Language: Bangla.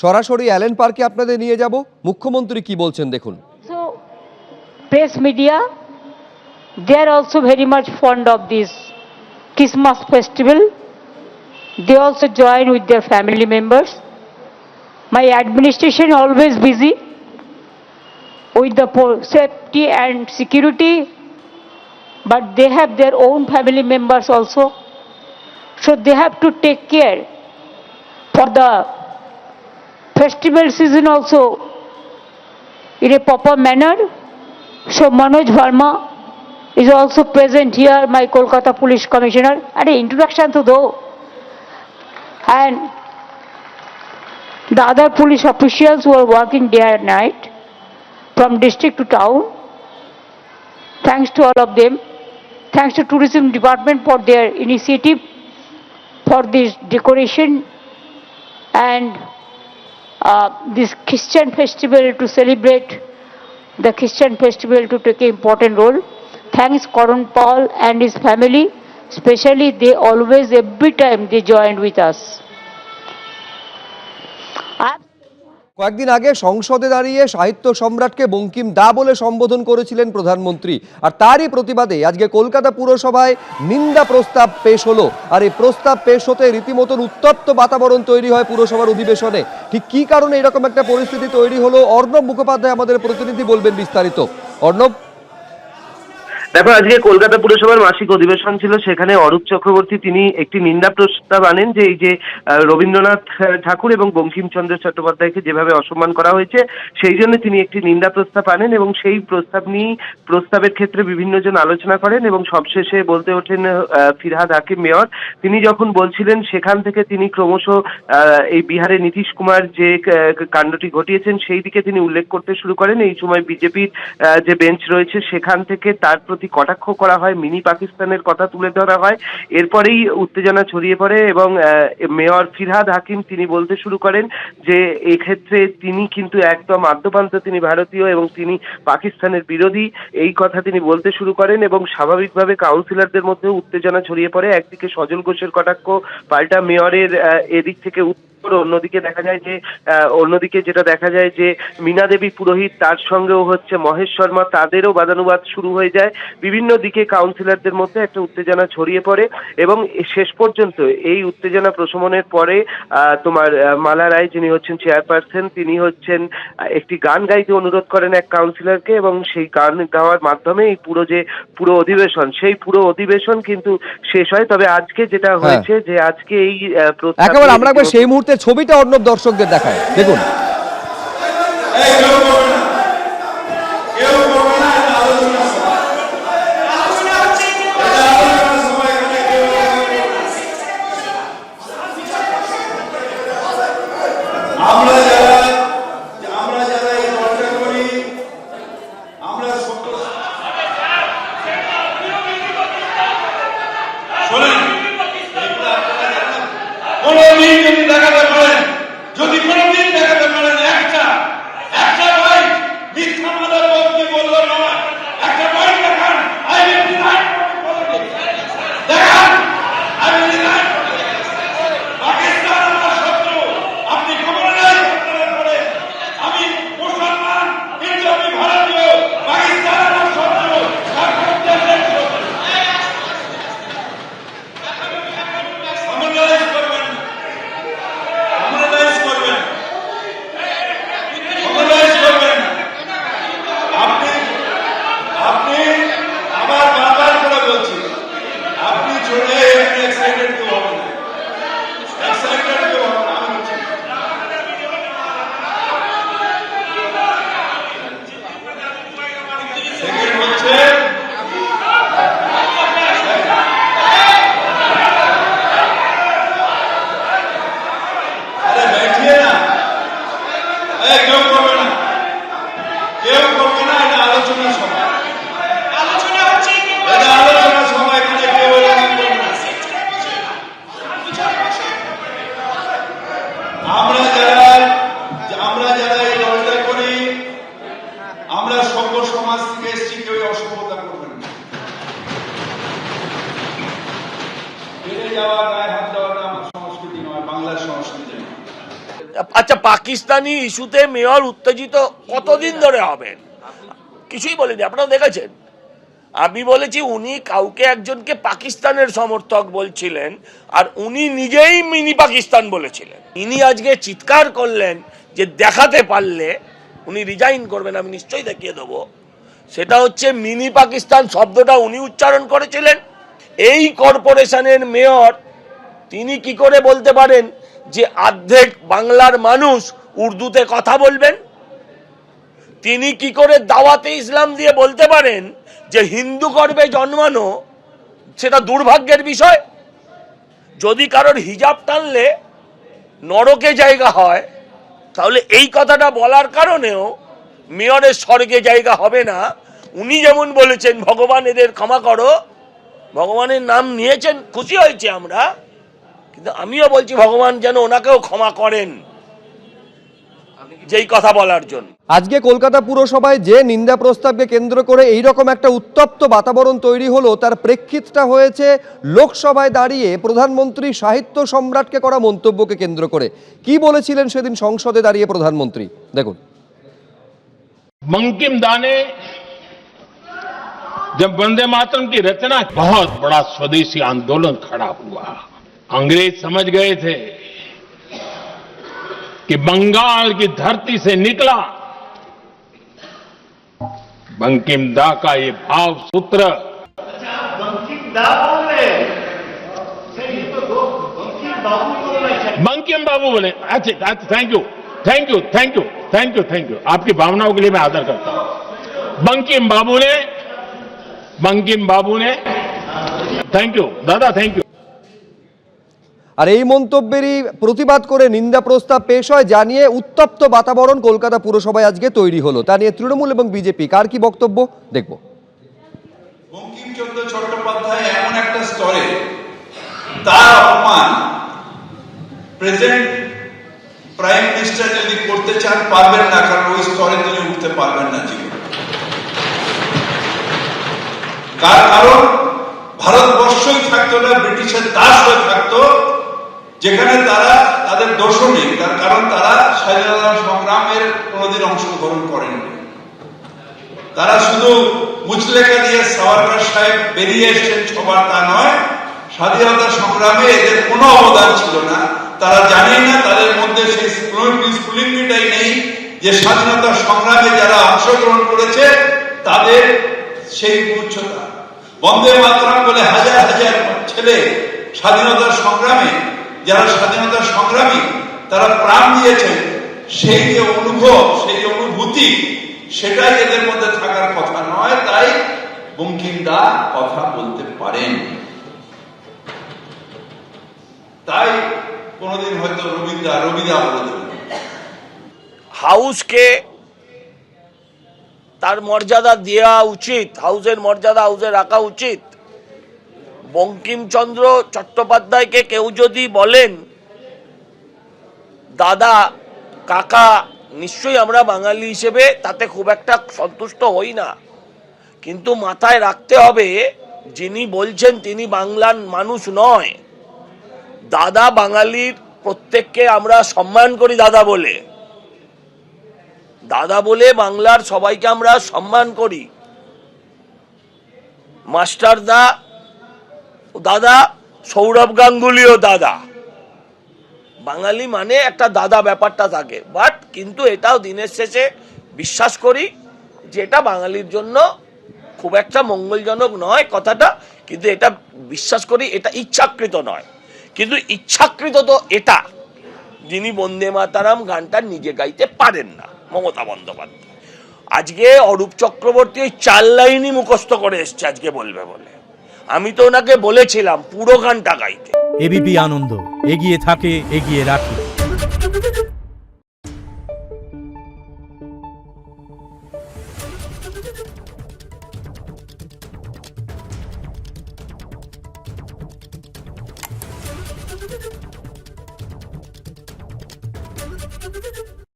সরাসরি অ্যালেন পার্কে আপনাদের নিয়ে যাব। মুখ্যমন্ত্রী কি বলছেন দেখুন। So, press media, they are also very much fond of this Christmas festival. They also join with their family members. My administration always busy with the safety and security, but they have their own family members also. So they have to take care for the festival season also in a proper manner. So Manoj Verma is also present here, my Kolkata Police Commissioner, and an introduction to those. And the other police officials who are working day and night from district to town. Thanks to all of them. Thanks to Tourism Department for their initiative for this decoration and this Christian festival to celebrate the Christian festival to take an important role. Thanks Karan Paul and his family. Especially they always, every time they joined with us. কয়েকদিন আগে সংসদে দাঁড়িয়ে সাহিত্য সম্রাটকে বঙ্কিম দা বলে সম্বোধন করেছিলেন প্রধানমন্ত্রী, আর তারই প্রতিবাদে আজকে কলকাতা পুরসভায় নিন্দা প্রস্তাব পেশ হলো। আর এই প্রস্তাব পেশ হতে রীতিমতন উত্তপ্ত বাতাবরণ তৈরি হয় পুরসভার অধিবেশনে। ঠিক কি কারণে এরকম একটা পরিস্থিতি তৈরি হলো, অর্ণব মুখোপাধ্যায় আমাদের প্রতিনিধি বলবেন বিস্তারিত। অর্ণব, দেখো, আজকে কলকাতা পুরসভার মাসিক অধিবেশন ছিল। সেখানে অরূপ চক্রবর্তী তিনি একটি নিন্দা প্রস্তাব আনেন যে এই যে রবীন্দ্রনাথ ঠাকুর এবং বঙ্কিমচন্দ্র চট্টোপাধ্যায়কে যেভাবে অসম্মান করা হয়েছে সেই জন্য তিনি একটি নিন্দা প্রস্তাব আনেন এবং সেই প্রস্তাব নিয়ে প্রস্তাবের ক্ষেত্রে বিভিন্ন জন আলোচনা করেন এবং সবশেষে বলতে ওঠেন ফিরহাদ হাকিম মেয়র। তিনি যখন বলছিলেন সেখান থেকে তিনি ক্রমশ এই বিহারে নীতিশ কুমার যে কাণ্ডটি ঘটিয়েছেন সেই দিকে তিনি উল্লেখ করতে শুরু করেন। এই সময় বিজেপির যে বেঞ্চ রয়েছে সেখান থেকে তার প্রতি কটাক্ষ করা হয়, মিনি পাকিস্তানের কথা তুলে ধরা হয়। এরপরেই উত্তেজনা ছড়িয়ে পড়ে এবং মেয়র ফিরহাদ হাকিম তিনি বলতে শুরু করেন যে এক্ষেত্রে তিনি কিন্তু একদম আদ্যপান্ত তিনি ভারতীয় এবং তিনি পাকিস্তানের বিরোধী, এই কথা তিনি বলতে শুরু করেন এবং স্বাভাবিকভাবে কাউন্সিলরদের মধ্যে উত্তেজনা ছড়িয়ে পড়ে। একদিকে সজল ঘোষের কটাক্ষ, পাল্টা মেয়রের এদিক থেকে অন্যদিকে যেটা দেখা যায় যে মীনা দেবী পুরোহিত তার সঙ্গেও হচ্ছে মহেশ শর্মা, তাদেরও বাদানুবাদ শুরু হয়ে যায়। বিভিন্ন দিকে কাউন্সিলরদের মধ্যে একটা উত্তেজনা ছড়িয়ে পড়ে এবং শেষ পর্যন্ত এই উত্তেজনা প্রশমনের পরে তোমার মালা রায় যিনি হচ্ছেন চেয়ারপারসন, তিনি হচ্ছেন একটি গান গাইতে অনুরোধ করেন এক কাউন্সিলরকে এবং সেই গান গাওয়ার মাধ্যমে এই পুরো অধিবেশন সেই পুরো অধিবেশন কিন্তু শেষ হয়। তবে আজকে যেটা হয়েছে যে আজকে এই একেবারে আমরা একবার সেই মুহূর্তে ছবিটা অর্ণব দর্শকদের দেখায়, দেখুন। আচ্ছা, পাকিস্তানি ইস্যুতে মেয়র উত্তেজিত কতদিন ধরে হবেন? কিছুই বলিনি, আপনারা দেখেছেন। আমি বলেছি উনি কাউকে একজনকে পাকিস্তানের সমর্থক বলছিলেন, আর উনি নিজেই মিনি পাকিস্তান বলেছিলেন। ইনি আজকে চিৎকার করলেন যে দেখাতে পারলে উনি রিজাইন করবেন, আমি নিশ্চয়ই দেখিয়ে দেবো। সেটা হচ্ছে মিনি পাকিস্তান শব্দটা উনি উচ্চারণ করেছিলেন। এই কর্পোরেশনের মেয়র তিনি কি করে বলতে পারেন যে অর্ধেক বাংলার মানুষ উর্দুতে কথা বলবেন? তিনি কি করে দাওয়াতে ইসলাম দিয়ে বলতে পারেন যে হিন্দু গর্ভে জন্মানো সেটা দুর্ভাগ্যের বিষয়? যদি কারোর হিজাব টানলে নরকে জায়গা হয়, তাহলে এই কথাটা বলার কারণেও মেয়রের স্বর্গে জায়গা হবে না। উনি যেমন বলেছেন ভগবান এদের ক্ষমা করো, ভগবানের নাম নিয়েছেন, খুশি হয়েছে আমরা, কিন্তু আমিও বলছি ভগবান যেন ওনাকেও ক্ষমা করেন যেই কথা বলার জন্য। আজকে কলকাতা পুরসভায় যে নিন্দা প্রস্তাবকে কেন্দ্র করে এইরকম একটা উত্তপ্ত বাতাবরণ তৈরি হলো, তার প্রেক্ষিতটা হয়েছে লোকসভায় দাঁড়িয়ে প্রধানমন্ত্রী সাহিত্য সম্রাটকে করা মন্তব্যকে কেন্দ্র করে। কি বলেছিলেন সেদিন সংসদে দাঁড়িয়ে প্রধানমন্ত্রী, দেখুন। बंकिम दा ने जब वंदे मातरम की रचना, बहुत बड़ा स्वदेशी आंदोलन खड़ा हुआ। अंग्रेज समझ गए थे कि बंगाल की धरती से निकला बंकिम दा का ये भाव सूत्र। बंकिम बाबू बोले। अच्छा, thank you thank you thank you thank you thank you, आपकी भावनाओं के लिए मैं आदर करता हूं। बंकिम बाबू ने थैंक यू दादा, थैंक यू। আর এই মন্তব্যেরই প্রতিবাদ করে নিন্দা প্রস্তাব পেশ হয়, জানিয়ে উত্তপ্ত বাতাবরণ কলকাতা পুরসভায় আজকে তৈরি হলো। তা নিয়ে তৃণমূল এবং বিজেপি কার কি বক্তব্য দেখব। বঙ্কিমচন্দ্র চট্টোপাধ্যায় এমন একটা স্তরে তার অপমান প্রেজেন্ট প্রাইম মিনিস্টার যদি করতে চান পারবেন না, কারণ ওই স্তরে তিনি উঠতে পারবেন না জীবন। কারণ ভারতবর্ষই থাকতো না, ব্রিটিশের দাস হয়ে থাকতো, যেখানে তারা তাদের দোষও নেই, তার কারণ তারা স্বাধীনতা সংগ্রামের কোনোদিন অংশগ্রহণ করেননি। তারা শুধু মুচলেখা দিয়ে সাভারকার সাহেব বেরিয়ে এসছেন সবার, তা নয়। স্বাধীনতা সংগ্রামে এদের কোনো অবদান ছিল না। তারা জানেই না, তাদের মধ্যে সেই স্ফুলিঙ্গটাই নেই যে স্বাধীনতা সংগ্রামে যারা অংশগ্রহণ করেছে তাদের সেই উচ্চতা। বন্দে মাতরম বলে হাজার হাজার ছেলে স্বাধীনতার সংগ্রামে, যারা স্বাধীনতার সংগ্রামী তারা প্রাণ দিয়েছেন, সেই যে অনুভব, সেই যে অনুভূতি, সেটাই এদের মধ্যে থাকার কথা নয়। তাই বঙ্কিম দা কথা বলতে পারেন, তাই কোনদিন হয়তো রবিদা বলে দেবেন। হাউসকে তার মর্যাদা দেওয়া উচিত, হাউসের মর্যাদা হাউসে রাখা উচিত। বঙ্কিমচন্দ্র চট্টোপাধ্যায়কে কেউ যদি বলেন দাদা, কাকা, নিশ্চয়ই আমরা বাঙালি হিসেবে তাতে খুব একটা সন্তুষ্ট হই না, কিন্তু মাথায় রাখতে হবে যিনি বলছেন তিনি বাংলার মানুষ নয়। দাদা বাঙালির প্রত্যেককে আমরা সম্মান করি, দাদা বলে বাংলার সবাইকে আমরা সম্মান করি। মাস্টার দাদা, সৌরভ গাঙ্গুলিও দাদা। বাঙালি মানে একটা দাদা ব্যাপারটা থাকে, বাট কিন্তু এটাও দিনের শেষে বিশ্বাস করি যে এটা বাঙালির জন্য খুব একটা মঙ্গলজনক নয় কথাটা, কিন্তু এটা বিশ্বাস করি এটা ইচ্ছাকৃত নয়। কিন্তু ইচ্ছাকৃত তো এটা, যিনি বন্দে মাতারাম গানটা নিজে গাইতে পারেন না, মমতা বন্দ্যোপাধ্যায়। আজকে অরূপ চক্রবর্তী ওই 4 লাইনই মুখস্থ করে এসছে আজকে বলবে বলে। আমি তো ওনাকে বলেছিলাম পুরো গানটা গাইতে। এবিপি আনন্দ, এগিয়ে থাকে, এগিয়ে রাখে।